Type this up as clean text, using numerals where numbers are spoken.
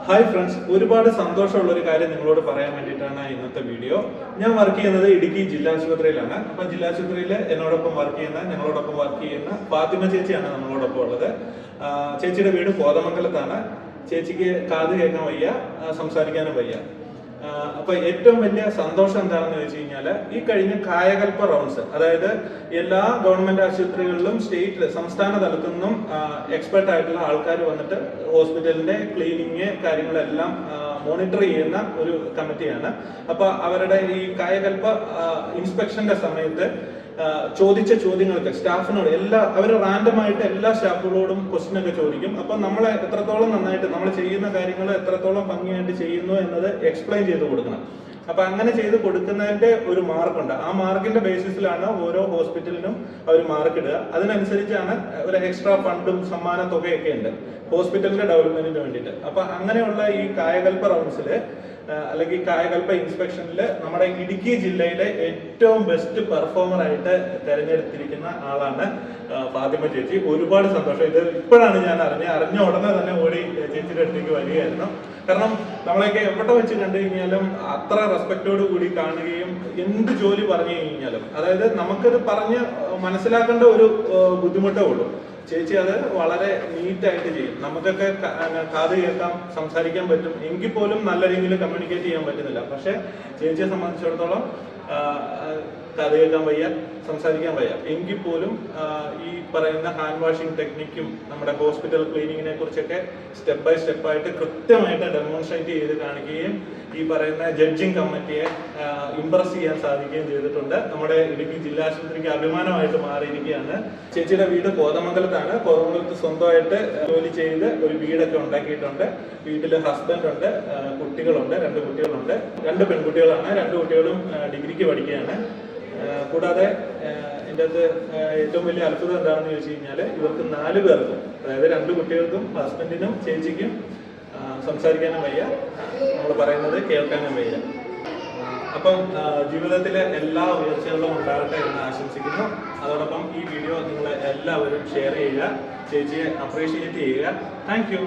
Hi friends, ഒരുപാട് സന്തോഷമുള്ള ഒരു കാര്യം നിങ്ങളോട് പറയാൻ വേണ്ടിയിട്ടാണ് ഇന്നത്തെ വീഡിയോ. ഞാൻ വർക്ക് ചെയ്യുന്നത് ഇടുക്കി ജില്ലാ ആശുപത്രിയിലാണ്. അപ്പം ജില്ലാ ആശുപത്രിയിൽ ഞങ്ങളോടൊപ്പം വർക്ക് ചെയ്യുന്ന ഫാത്തിമ ചേച്ചിയാണ് നമ്മളോടൊപ്പം ഉള്ളത്. ചേച്ചിയുടെ വീട് കോതമംഗലത്താണ്. ചേച്ചിക്ക് കാത് കേൾക്കാൻ വയ്യ, സംസാരിക്കാനും വയ്യ. അപ്പൊ ഏറ്റവും വലിയ സന്തോഷം എന്താണെന്ന് ചോദിച്ചു കഴിഞ്ഞാല് ഈ കഴിഞ്ഞ കായകൽപ്പ റൗണ്ട്സ്, അതായത് എല്ലാ ഗവൺമെന്റ് ആശുപത്രികളിലും സംസ്ഥാന തലത്തു നിന്നും എക്സ്പെർട്ട് ആയിട്ടുള്ള ആൾക്കാർ വന്നിട്ട് ഹോസ്പിറ്റലിന്റെ ക്ലീനിങ് കാര്യങ്ങളെല്ലാം മോണിറ്റർ ചെയ്യുന്ന ഒരു കമ്മിറ്റിയാണ്. അപ്പൊ അവരുടെ ഈ കായകൽപ്പ ഇൻസ്പെക്ഷന്റെ സമയത്ത് ചോദിച്ച ചോദ്യങ്ങൾക്ക് സ്റ്റാഫിനോട് അവർ റാൻഡമായിട്ട് എല്ലാ സ്റ്റാഫുകളോടും ക്വസ്റ്റ്യൻ ഒക്കെ ചോദിക്കും. അപ്പൊ നമ്മളെ എത്രത്തോളം നന്നായിട്ട് നമ്മൾ ചെയ്യുന്ന കാര്യങ്ങൾ എത്രത്തോളം ഭംഗിയായിട്ട് ചെയ്യുന്നു എന്നത് എക്സ്പ്ലെയിൻ ചെയ്ത് കൊടുക്കണം. അപ്പൊ അങ്ങനെ ചെയ്ത് കൊടുക്കുന്നതിന്റെ ഒരു മാർക്കുണ്ട്. ആ മാർക്കിന്റെ ബേസിസിലാണ് ഓരോ ഹോസ്പിറ്റലിനും അവർ മാർക്ക് ഇടുക. അതിനനുസരിച്ചാണ് ഒരു എക്സ്ട്രാ ഫണ്ടും സമ്മാന തുകയൊക്കെ ഉണ്ട് ഹോസ്പിറ്റലിന്റെ ഡെവലപ്മെന്റിന് വേണ്ടിയിട്ട്. അപ്പൊ അങ്ങനെയുള്ള ഈ കായകൽപ്പ റൗണ്ട്സില് അല്ലെങ്കിൽ കായകൽപ്പ ഇൻസ്പെക്ഷനിൽ നമ്മുടെ ഇടുക്കി ജില്ലയിലെ ഏറ്റവും ബെസ്റ്റ് പെർഫോമർ ആയിട്ട് തെരഞ്ഞെടുത്തിരിക്കുന്ന ആളാണ് ഫാത്തിമ ചേച്ചി. ഒരുപാട് സന്തോഷം. ഇത് ഇപ്പോഴാണ് ഞാൻ അറിഞ്ഞ ഉടനെ തന്നെ ഓടി ചേച്ചിയുടെ അടുത്തേക്ക് വരികയായിരുന്നു. കാരണം നമ്മളെയൊക്കെ എവിടെ വെച്ച് കണ്ടു കഴിഞ്ഞാലും അത്ര റെസ്പെക്റ്റോട് കൂടി കാണുകയും എന്ത് ജോലി പറഞ്ഞു കഴിഞ്ഞാലും, അതായത് നമുക്കത് പറഞ്ഞ് മനസ്സിലാക്കേണ്ട ഒരു ബുദ്ധിമുട്ടേ ഉള്ളൂ. ചേച്ചി അത് വളരെ നീറ്റായിട്ട് ചെയ്യും. നമുക്കൊക്കെ കാത് കേൾക്കാം, സംസാരിക്കാൻ പറ്റും, എങ്കിൽ പോലും നല്ല രീതിയിൽ കമ്മ്യൂണിക്കേറ്റ് ചെയ്യാൻ പറ്റുന്നില്ല. പക്ഷെ ചേച്ചിയെ സംബന്ധിച്ചിടത്തോളം കാത് കേൾക്കാൻ വയ്യ, സംസാരിക്കാൻ വയ്യ, എങ്കിൽ പോലും ഈ പറയുന്ന ഹാൻഡ് വാഷിംഗ് ടെക്നിക്കും നമ്മുടെ ഹോസ്പിറ്റൽ ക്ലീനിങ്ങിനെ കുറിച്ചൊക്കെ സ്റ്റെപ്പ് ബൈ സ്റ്റെപ്പായിട്ട് കൃത്യമായിട്ട് ഡെമോൺസ്ട്രേറ്റ് ചെയ്ത് കാണിക്കുകയും ഈ പറയുന്ന ജഡ്ജിങ് കമ്മിറ്റിയെ ഇംപ്രസ് ചെയ്യാൻ സാധിക്കുകയും ചെയ്തിട്ടുണ്ട്. നമ്മുടെ ഇടുക്കി ജില്ലാ ആശുപത്രിക്ക് അഭിമാനമായിട്ട് മാറിയിരിക്കുകയാണ്. ചേച്ചിയുടെ വീട് കോതമംഗലത്താണ്. കോതമംഗലത്ത് സ്വന്തമായിട്ട് ജോലി ചെയ്ത് ഒരു വീടൊക്കെ ഉണ്ടാക്കിയിട്ടുണ്ട്. വീട്ടിൽ ഹസ്ബൻഡ് ഉണ്ട്, കുട്ടികളുണ്ട്, 2 കുട്ടികളുണ്ട്. 2 പെൺകുട്ടികളാണ്. 2 കുട്ടികളും ഡിഗ്രിക്ക് പഠിക്കുകയാണ്. കൂടാതെ ഇതിൻ്റെ അകത്ത് ഏറ്റവും വലിയ അത്ഭുതം എന്താണെന്ന് ചോദിച്ചു കഴിഞ്ഞാൽ ഇവർക്ക് 4 പേർക്കും, അതായത് 2 കുട്ടികൾക്കും ഹസ്ബൻഡിനും ചേച്ചിക്കും സംസാരിക്കാനും വയ്യ, നമ്മൾ പറയുന്നത് കേൾക്കാനും വയ്യ. അപ്പം ജീവിതത്തിലെ എല്ലാ ഉയർച്ചകളും ഉണ്ടാകട്ടെ എന്ന് ആശംസിക്കുന്നു. അതോടൊപ്പം ഈ വീഡിയോ നിങ്ങൾ എല്ലാവരും ഷെയർ ചെയ്യുക, ചേച്ചിയെ അപ്രീഷിയേറ്റ് ചെയ്യുക. Thank you.